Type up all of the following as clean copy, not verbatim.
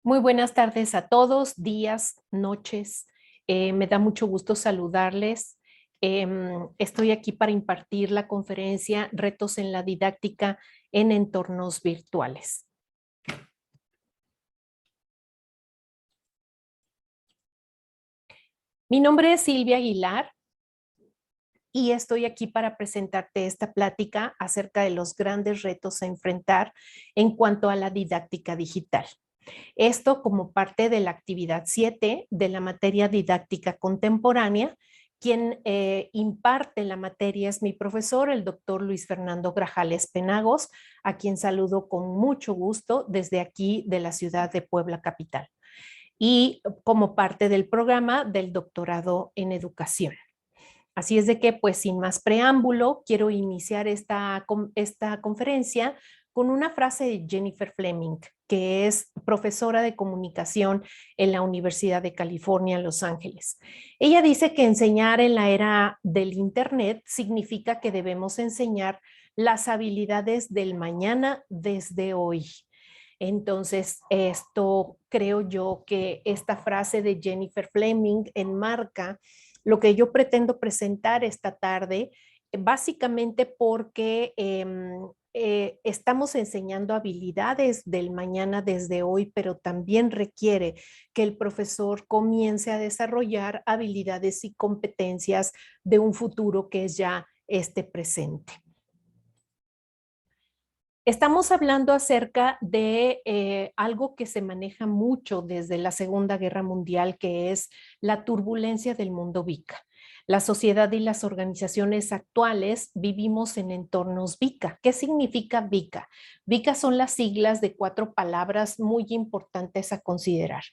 Muy buenas tardes a todos, días, noches. Me da mucho gusto saludarles. Estoy aquí para impartir la conferencia Retos en la didáctica en entornos virtuales. Mi nombre es Silvia Aguilar y estoy aquí para presentarte esta plática acerca de los grandes retos a enfrentar en cuanto a la didáctica digital. Esto como parte de la actividad 7 de la materia didáctica contemporánea. Quien imparte la materia es mi profesor, el doctor Luis Fernando Grajales Penagos, a quien saludo con mucho gusto desde aquí de la ciudad de Puebla capital, y como parte del programa del doctorado en educación. Así es de que, pues sin más preámbulo, quiero iniciar esta conferencia con una frase de Jennifer Fleming, que es profesora de comunicación en la Universidad de California, Los Ángeles. Ella dice que enseñar en la era del Internet significa que debemos enseñar las habilidades del mañana desde hoy. Entonces, esto creo yo que esta frase de Jennifer Fleming enmarca lo que yo pretendo presentar esta tarde, básicamente porque estamos enseñando habilidades del mañana desde hoy, pero también requiere que el profesor comience a desarrollar habilidades y competencias de un futuro que es ya este presente. Estamos hablando acerca de algo que se maneja mucho desde la Segunda Guerra Mundial, que es la turbulencia del mundo VICA. La sociedad y las organizaciones actuales vivimos en entornos VICA. ¿Qué significa VICA? VICA son las siglas de 4 palabras muy importantes a considerar.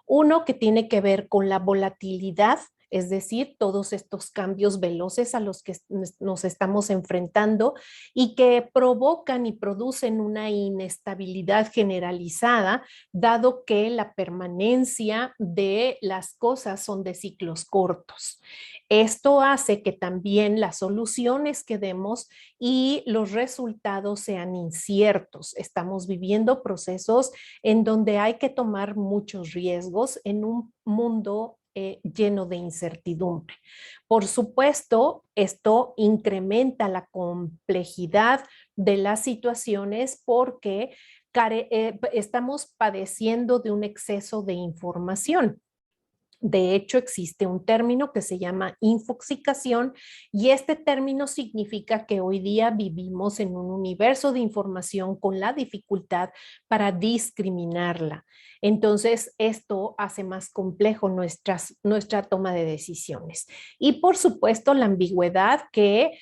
Uno que tiene que ver con la volatilidad, es decir, todos estos cambios veloces a los que nos estamos enfrentando y que provocan y producen una inestabilidad generalizada, dado que la permanencia de las cosas son de ciclos cortos. Esto hace que también las soluciones que demos y los resultados sean inciertos. Estamos viviendo procesos en donde hay que tomar muchos riesgos en un mundo lleno de incertidumbre. Por supuesto, esto incrementa la complejidad de las situaciones porque estamos padeciendo de un exceso de información. De hecho, existe un término que se llama infoxicación y este término significa que hoy día vivimos en un universo de información con la dificultad para discriminarla. Entonces, esto hace más complejo nuestra toma de decisiones. Y por supuesto, la ambigüedad que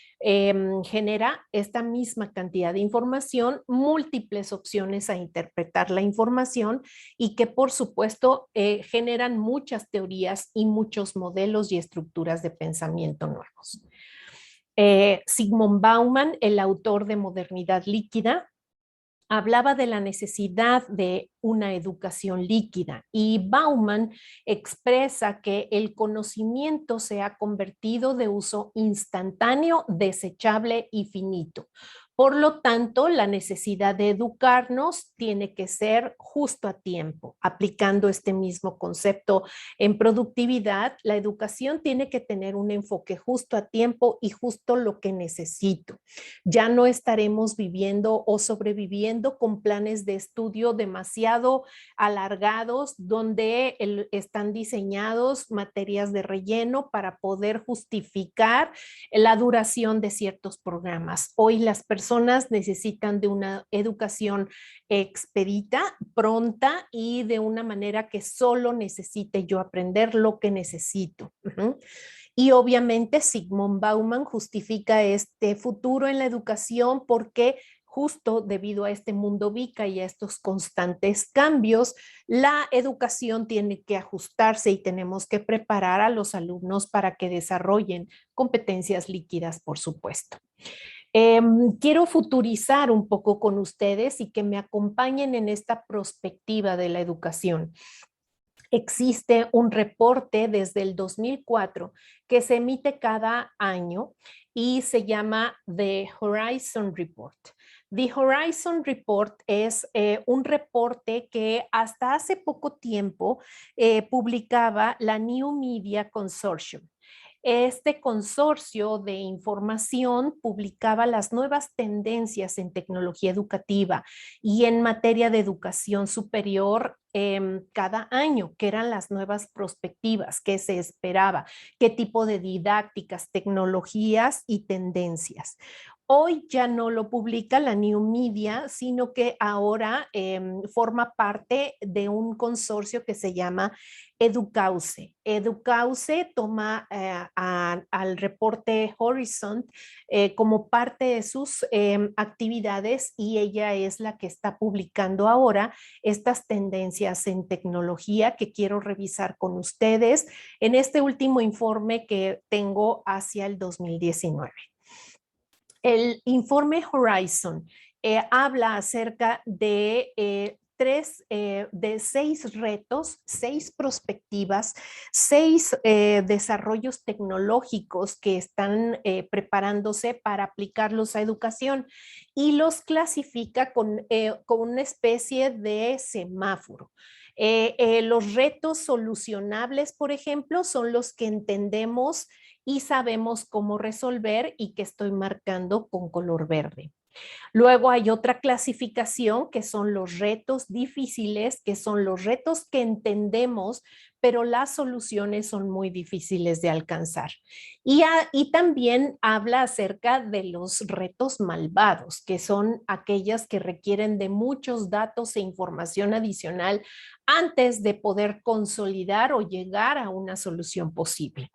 genera esta misma cantidad de información, múltiples opciones a interpretar la información y que por supuesto generan muchas teorías y muchos modelos y estructuras de pensamiento nuevos. Zygmunt Bauman, el autor de Modernidad Líquida, hablaba de la necesidad de una educación líquida y Bauman expresa que el conocimiento se ha convertido de uso instantáneo, desechable y finito. Por lo tanto, la necesidad de educarnos tiene que ser justo a tiempo. Aplicando este mismo concepto en productividad, la educación tiene que tener un enfoque justo a tiempo y justo lo que necesito. Ya no estaremos viviendo o sobreviviendo con planes de estudio demasiado alargados donde están diseñados materias de relleno para poder justificar la duración de ciertos programas. Hoy las personas necesitan de una educación expedita, pronta y de una manera que solo necesite yo aprender lo que necesito. Y obviamente Zygmunt Bauman justifica este futuro en la educación porque justo debido a este mundo VICA y a estos constantes cambios, la educación tiene que ajustarse y tenemos que preparar a los alumnos para que desarrollen competencias líquidas, por supuesto. Quiero futurizar un poco con ustedes y que me acompañen en esta perspectiva de la educación. Existe un reporte desde el 2004 que se emite cada año y se llama The Horizon Report. The Horizon Report es un reporte que hasta hace poco tiempo publicaba la New Media Consortium. Este consorcio de información publicaba las nuevas tendencias en tecnología educativa y en materia de educación superior cada año, que eran las nuevas perspectivas, qué se esperaba, qué tipo de didácticas, tecnologías y tendencias. Hoy ya no lo publica la New Media, sino que ahora forma parte de un consorcio que se llama Educause. Educause toma al reporte Horizon como parte de sus actividades y ella es la que está publicando ahora estas tendencias en tecnología que quiero revisar con ustedes en este último informe que tengo hacia el 2019. El informe Horizon habla acerca de de 6 retos, 6 perspectivas, 6 desarrollos tecnológicos que están preparándose para aplicarlos a educación y los clasifica con una especie de semáforo. Los retos solucionables, por ejemplo, son los que entendemos y sabemos cómo resolver y que estoy marcando con color verde. Luego hay otra clasificación que son los retos difíciles, que son los retos que entendemos, pero las soluciones son muy difíciles de alcanzar. Y también habla acerca de los retos malvados, que son aquellas que requieren de muchos datos e información adicional antes de poder consolidar o llegar a una solución posible.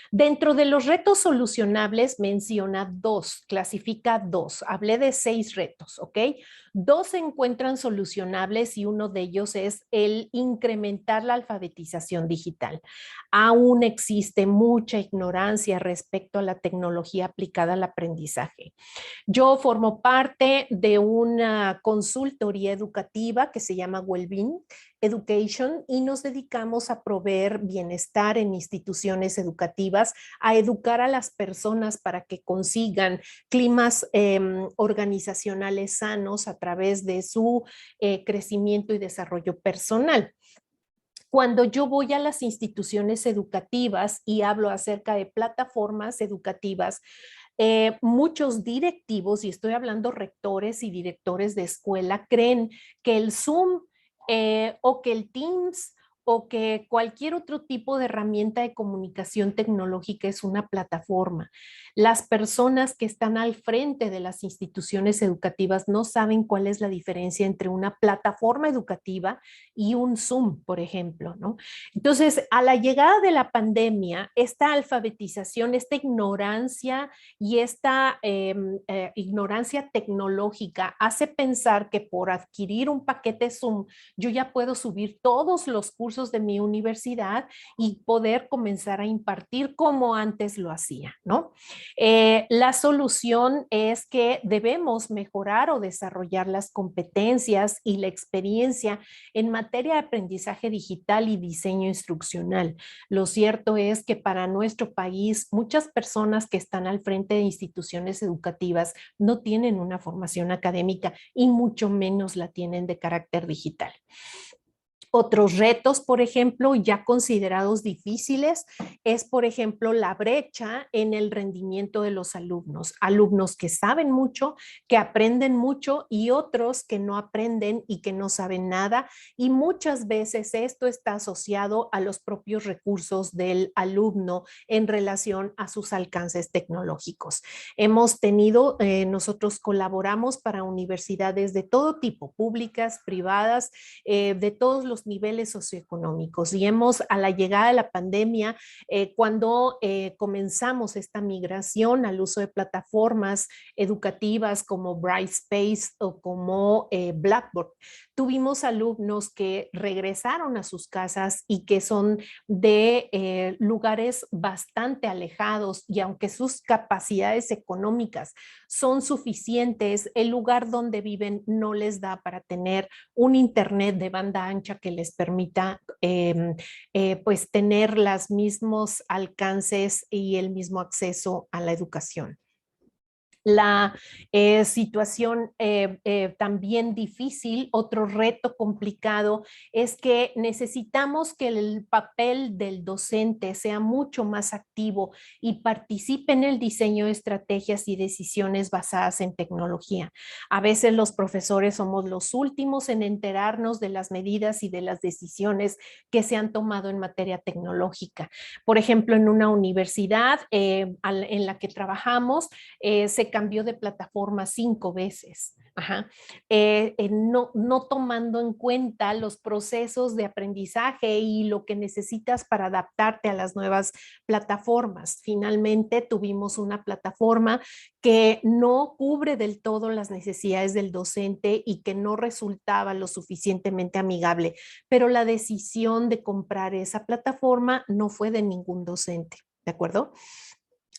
Dentro de los retos solucionables menciona 2, clasifica 2. Hablé de 6 retos, ¿ok? 2 se encuentran solucionables y uno de ellos es el incrementar la alfabetización digital. Aún existe mucha ignorancia respecto a la tecnología aplicada al aprendizaje. Yo formo parte de una consultoría educativa que se llama Wellbeing Education y nos dedicamos a proveer bienestar en instituciones educativas, a educar a las personas para que consigan climas organizacionales sanos a través de su crecimiento y desarrollo personal. Cuando yo voy a las instituciones educativas y hablo acerca de plataformas educativas, muchos directivos, y estoy hablando rectores y directores de escuela, creen que el Zoom o que el Teams o que cualquier otro tipo de herramienta de comunicación tecnológica es una plataforma. Las personas que están al frente de las instituciones educativas no saben cuál es la diferencia entre una plataforma educativa y un Zoom, por ejemplo, ¿no? Entonces, a la llegada de la pandemia, esta alfabetización, esta ignorancia y esta ignorancia tecnológica hace pensar que por adquirir un paquete Zoom, yo ya puedo subir todos los cursos de mi universidad y poder comenzar a impartir como antes lo hacía, ¿no? La solución es que debemos mejorar o desarrollar las competencias y la experiencia en materia de aprendizaje digital y diseño instruccional. Lo cierto es que para nuestro país, muchas personas que están al frente de instituciones educativas no tienen una formación académica y mucho menos la tienen de carácter digital. Otros retos, por ejemplo, ya considerados difíciles, es, por ejemplo, la brecha en el rendimiento de los alumnos. Alumnos que saben mucho, que aprenden mucho y otros que no aprenden y que no saben nada. Y muchas veces esto está asociado a los propios recursos del alumno en relación a sus alcances tecnológicos. Nosotros colaboramos para universidades de todo tipo, públicas, privadas, de todos los niveles socioeconómicos. Y a la llegada de la pandemia, cuando comenzamos esta migración al uso de plataformas educativas como Brightspace o como Blackboard, tuvimos alumnos que regresaron a sus casas y que son de lugares bastante alejados y aunque sus capacidades económicas son suficientes, el lugar donde viven no les da para tener un internet de banda ancha que les permita pues tener los mismos alcances y el mismo acceso a la educación. La situación también difícil, otro reto complicado, es que necesitamos que el papel del docente sea mucho más activo y participe en el diseño de estrategias y decisiones basadas en tecnología. A veces los profesores somos los últimos en enterarnos de las medidas y de las decisiones que se han tomado en materia tecnológica. Por ejemplo, en una universidad en la que trabajamos, se cambió de plataforma 5 veces. Ajá. No tomando en cuenta los procesos de aprendizaje y lo que necesitas para adaptarte a las nuevas plataformas. Finalmente tuvimos una plataforma que no cubre del todo las necesidades del docente y que no resultaba lo suficientemente amigable, pero la decisión de comprar esa plataforma no fue de ningún docente, ¿de acuerdo?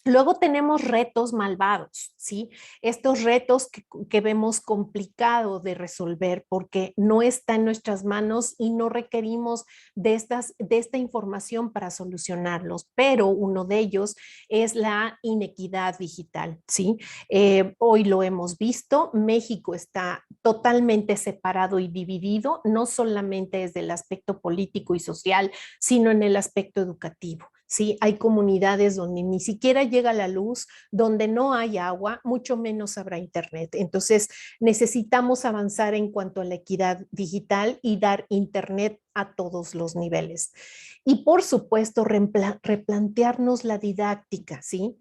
Luego tenemos retos malvados, ¿sí? Estos retos que vemos complicado de resolver porque no está en nuestras manos y no requerimos de esta información para solucionarlos, pero uno de ellos es la inequidad digital, ¿sí? Hoy lo hemos visto, México está totalmente separado y dividido, no solamente desde el aspecto político y social, sino en el aspecto educativo. Sí, hay comunidades donde ni siquiera llega la luz, donde no hay agua, mucho menos habrá internet. Entonces, necesitamos avanzar en cuanto a la equidad digital y dar internet a todos los niveles. Y por supuesto, replantearnos la didáctica, ¿sí?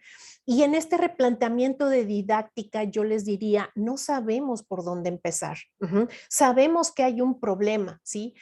Y en este replanteamiento de didáctica, yo les diría, no sabemos por dónde empezar. Sabemos que hay un problema, ¿sí?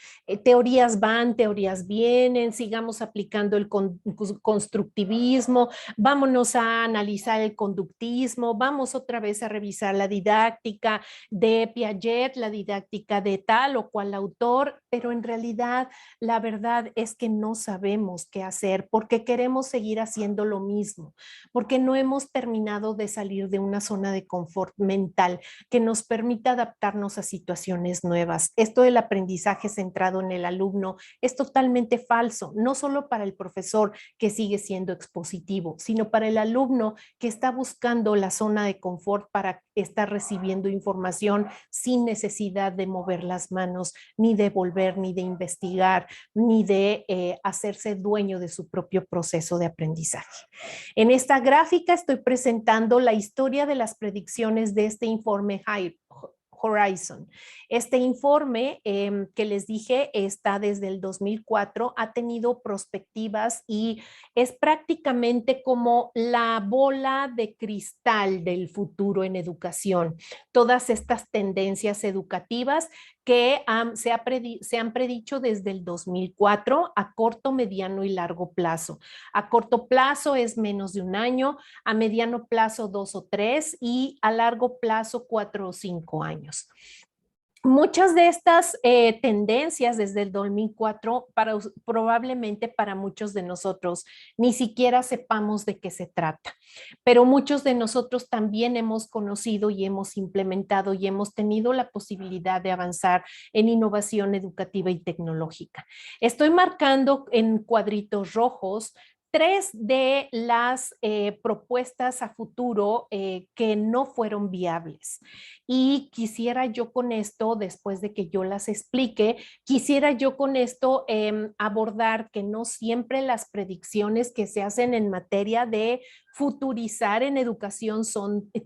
Teorías van, teorías vienen, sigamos aplicando el constructivismo, vámonos a analizar el conductismo, vamos otra vez a revisar la didáctica de Piaget, la didáctica de tal o cual autor, pero en realidad la verdad es que no sabemos qué hacer porque queremos seguir haciendo lo mismo, porque no hemos terminado de salir de una zona de confort mental que nos permita adaptarnos a situaciones nuevas. Esto del aprendizaje centrado en el alumno es totalmente falso, no solo para el profesor que sigue siendo expositivo, sino para el alumno que está buscando la zona de confort para estar recibiendo información sin necesidad de mover las manos, ni de volver, ni de investigar, ni de hacerse dueño de su propio proceso de aprendizaje. En esta gráfica estoy presentando la historia de las predicciones de este informe Horizon. Este informe que les dije está desde el 2004, ha tenido prospectivas y es prácticamente como la bola de cristal del futuro en educación. Todas estas tendencias educativas que se han predicho desde el 2004 a corto, mediano y largo plazo. A corto plazo es menos de un año, a mediano plazo 2 o 3 y a largo plazo 4 o 5 años. Muchas de estas tendencias desde el 2004 probablemente para muchos de nosotros ni siquiera sepamos de qué se trata, pero muchos de nosotros también hemos conocido y hemos implementado y hemos tenido la posibilidad de avanzar en innovación educativa y tecnológica. Estoy marcando en cuadritos rojos 3 de las propuestas a futuro que no fueron viables. Y quisiera yo con esto, después de que yo las explique, quisiera yo con esto abordar que no siempre las predicciones que se hacen en materia de futurizar en educación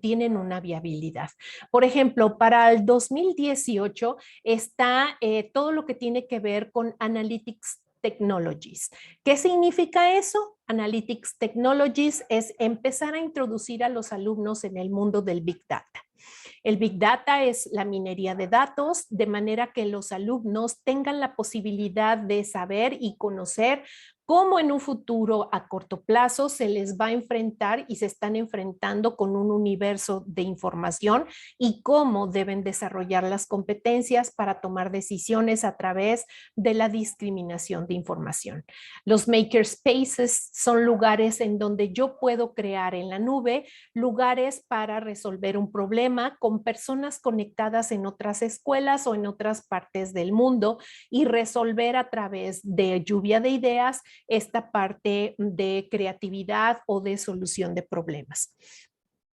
tienen una viabilidad. Por ejemplo, para el 2018 está todo lo que tiene que ver con Analytics Technologies. ¿Qué significa eso? Analytics Technologies es empezar a introducir a los alumnos en el mundo del Big Data. El Big Data es la minería de datos, de manera que los alumnos tengan la posibilidad de saber y conocer cómo en un futuro a corto plazo se les va a enfrentar y se están enfrentando con un universo de información y cómo deben desarrollar las competencias para tomar decisiones a través de la discriminación de información. Los makerspaces son lugares en donde yo puedo crear en la nube lugares para resolver un problema con personas conectadas en otras escuelas o en otras partes del mundo y resolver a través de lluvia de ideas esta parte de creatividad o de solución de problemas.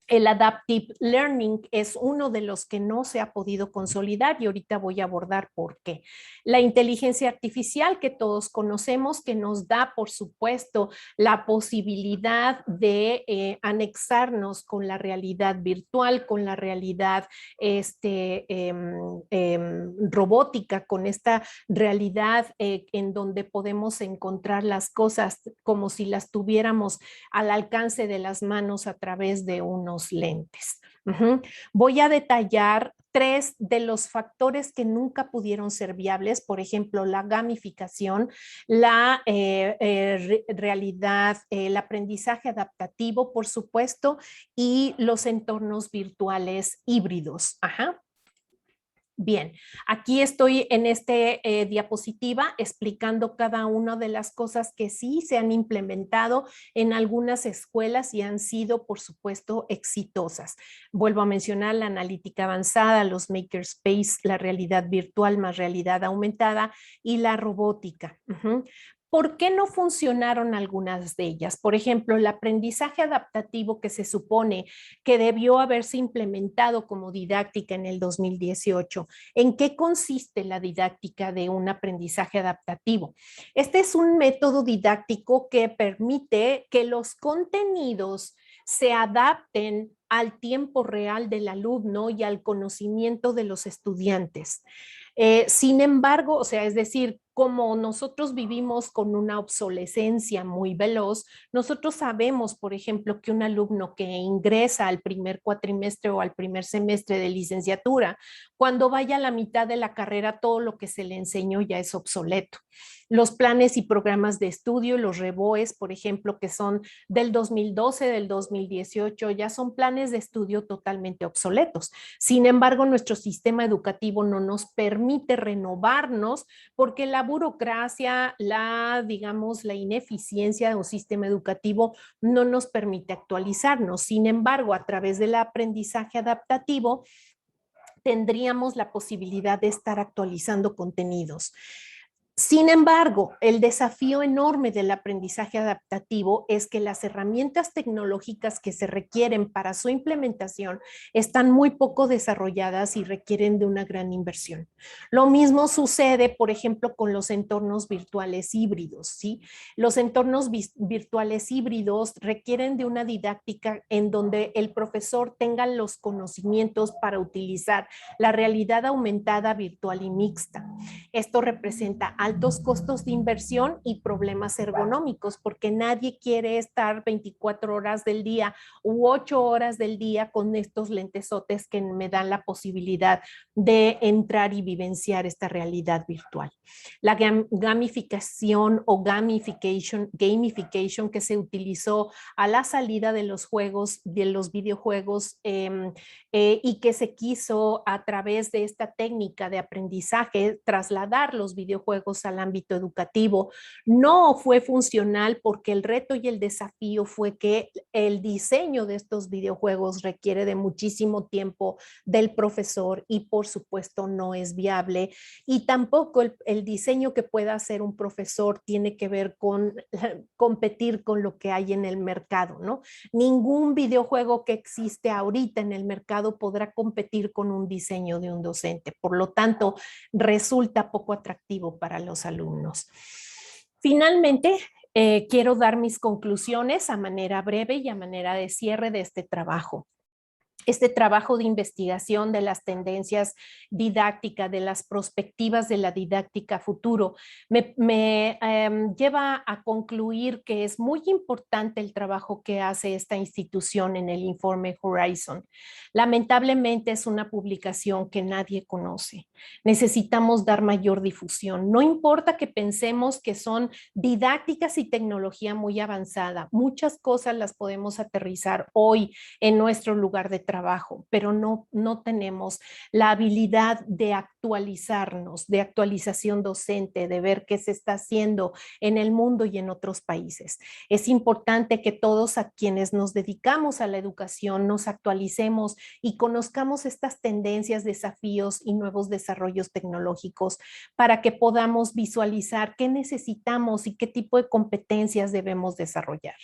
El adaptive learning es uno de los que no se ha podido consolidar y ahorita voy a abordar por qué. La inteligencia artificial que todos conocemos, que nos da, por supuesto, la posibilidad de anexarnos con la realidad virtual, con la realidad robótica, con esta realidad en donde podemos encontrar las cosas como si las tuviéramos al alcance de las manos a través de unos lentes. Voy a detallar 3 de los factores que nunca pudieron ser viables, por ejemplo, la gamificación, la realidad, el aprendizaje adaptativo, por supuesto, y los entornos virtuales híbridos. Bien, aquí estoy en este diapositiva explicando cada una de las cosas que sí se han implementado en algunas escuelas y han sido, por supuesto, exitosas. Vuelvo a mencionar la analítica avanzada, los makerspace, la realidad virtual más realidad aumentada y la robótica. ¿Por qué no funcionaron algunas de ellas? Por ejemplo, el aprendizaje adaptativo que se supone que debió haberse implementado como didáctica en el 2018. ¿En qué consiste la didáctica de un aprendizaje adaptativo? Este es un método didáctico que permite que los contenidos se adapten al tiempo real del alumno y al conocimiento de los estudiantes. Sin embargo, o sea, es decir, como nosotros vivimos con una obsolescencia muy veloz, nosotros sabemos, por ejemplo, que un alumno que ingresa al primer cuatrimestre o al primer semestre de licenciatura, cuando vaya a la mitad de la carrera, todo lo que se le enseñó ya es obsoleto. Los planes y programas de estudio, los REBOES, por ejemplo, que son del 2012, del 2018, ya son planes de estudio totalmente obsoletos. Sin embargo, nuestro sistema educativo no nos permite renovarnos porque la burocracia, digamos, la ineficiencia de un sistema educativo no nos permite actualizarnos. Sin embargo, a través del aprendizaje adaptativo, tendríamos la posibilidad de estar actualizando contenidos. Sin embargo, el desafío enorme del aprendizaje adaptativo es que las herramientas tecnológicas que se requieren para su implementación están muy poco desarrolladas y requieren de una gran inversión. Lo mismo sucede, por ejemplo, con los entornos virtuales híbridos, ¿sí? Los entornos virtuales híbridos requieren de una didáctica en donde el profesor tenga los conocimientos para utilizar la realidad aumentada virtual y mixta. Esto representa altos costos de inversión y problemas ergonómicos, porque nadie quiere estar 24 horas del día u 8 horas del día con estos lentesotes que me dan la posibilidad de entrar y vivenciar esta realidad virtual. La gamificación o gamification que se utilizó a la salida de los juegos, de los videojuegos, y que se quiso a través de esta técnica de aprendizaje trasladar los videojuegos al ámbito educativo, no fue funcional porque el reto y el desafío fue que el diseño de estos videojuegos requiere de muchísimo tiempo del profesor y por supuesto no es viable, y tampoco el diseño que pueda hacer un profesor tiene que ver con competir con lo que hay en el mercado, ¿no? Ningún videojuego que existe ahorita en el mercado podrá competir con un diseño de un docente. Por lo tanto, resulta poco atractivo para los alumnos. Finalmente, quiero dar mis conclusiones a manera breve y a manera de cierre de este trabajo. Este trabajo de investigación de las tendencias didácticas, de las perspectivas de la didáctica futuro, me lleva a concluir que es muy importante el trabajo que hace esta institución en el informe Horizon. Lamentablemente es una publicación que nadie conoce. Necesitamos dar mayor difusión. No importa que pensemos que son didácticas y tecnología muy avanzada. Muchas cosas las podemos aterrizar hoy en nuestro lugar de trabajo, pero no tenemos la habilidad de actualizarnos, de actualización docente, de ver qué se está haciendo en el mundo y en otros países. Es importante que todos a quienes nos dedicamos a la educación nos actualicemos y conozcamos estas tendencias, desafíos y nuevos desarrollos tecnológicos para que podamos visualizar qué necesitamos y qué tipo de competencias debemos desarrollar.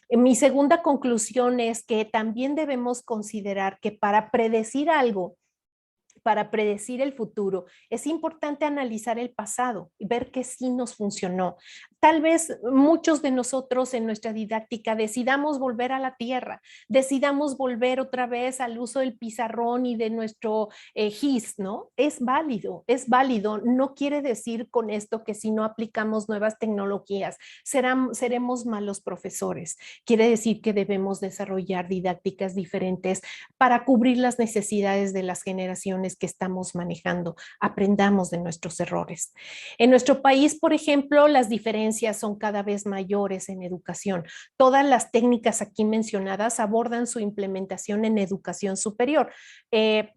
Mi segunda conclusión es que también debemos considerar que para predecir algo, para predecir el futuro, es importante analizar el pasado y ver que sí nos funcionó. Tal vez muchos de nosotros en nuestra didáctica decidamos volver a la tierra, decidamos volver otra vez al uso del pizarrón y de nuestro GIS, ¿no? Es válido, es válido. No quiere decir con esto que si no aplicamos nuevas tecnologías, seremos malos profesores. Quiere decir que debemos desarrollar didácticas diferentes para cubrir las necesidades de las generaciones que estamos manejando. Aprendamos de nuestros errores. En nuestro país, por ejemplo, las diferencias son cada vez mayores en educación. Todas las técnicas aquí mencionadas abordan su implementación en educación superior.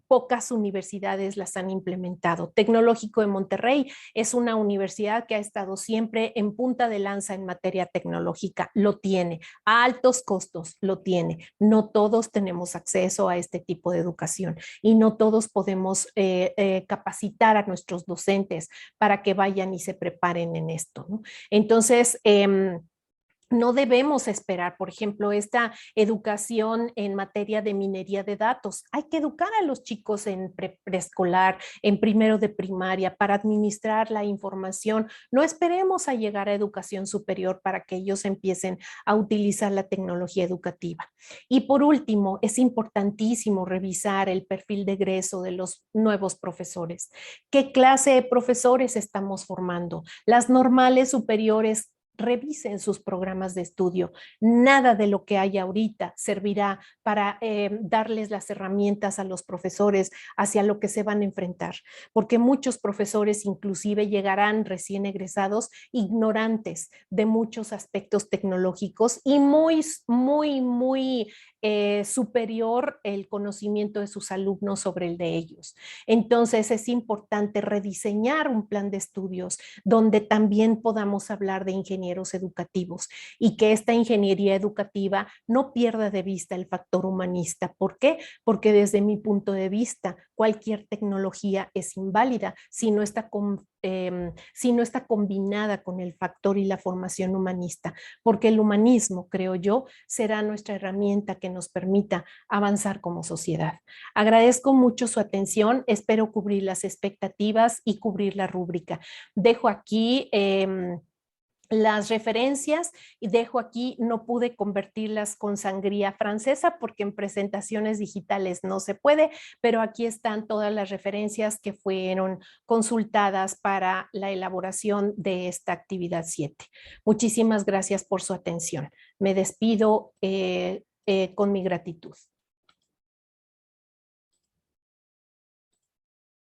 Pocas universidades las han implementado. Tecnológico de Monterrey es una universidad que ha estado siempre en punta de lanza en materia tecnológica. Lo tiene. A altos costos, lo tiene. No todos tenemos acceso a este tipo de educación y no todos podemos capacitar a nuestros docentes para que vayan y se preparen en esto, ¿no? Entonces, no debemos esperar, por ejemplo, esta educación en materia de minería de datos. Hay que educar a los chicos en preescolar, en primero de primaria, para administrar la información. No esperemos a llegar a educación superior para que ellos empiecen a utilizar la tecnología educativa. Y por último, es importantísimo revisar el perfil de egreso de los nuevos profesores. ¿Qué clase de profesores estamos formando? Las normales superiores revisen sus programas de estudio. Nada de lo que hay ahorita servirá para darles las herramientas a los profesores hacia lo que se van a enfrentar, porque muchos profesores inclusive llegarán recién egresados ignorantes de muchos aspectos tecnológicos y muy superior el conocimiento de sus alumnos sobre el de ellos. Entonces es importante rediseñar un plan de estudios donde también podamos hablar de ingenieros educativos y que esta ingeniería educativa no pierda de vista el factor humanista. ¿Por qué? Porque desde mi punto de vista, cualquier tecnología es inválida si no está combinada con el factor y la formación humanista, porque el humanismo, creo yo, será nuestra herramienta que nos permita avanzar como sociedad. Agradezco mucho su atención, espero cubrir las expectativas y cubrir la rúbrica. Dejo aquí las referencias y dejo aquí, no pude convertirlas con sangría francesa porque en presentaciones digitales no se puede, pero aquí están todas las referencias que fueron consultadas para la elaboración de esta actividad 7. Muchísimas gracias por su atención. Me despido con mi gratitud.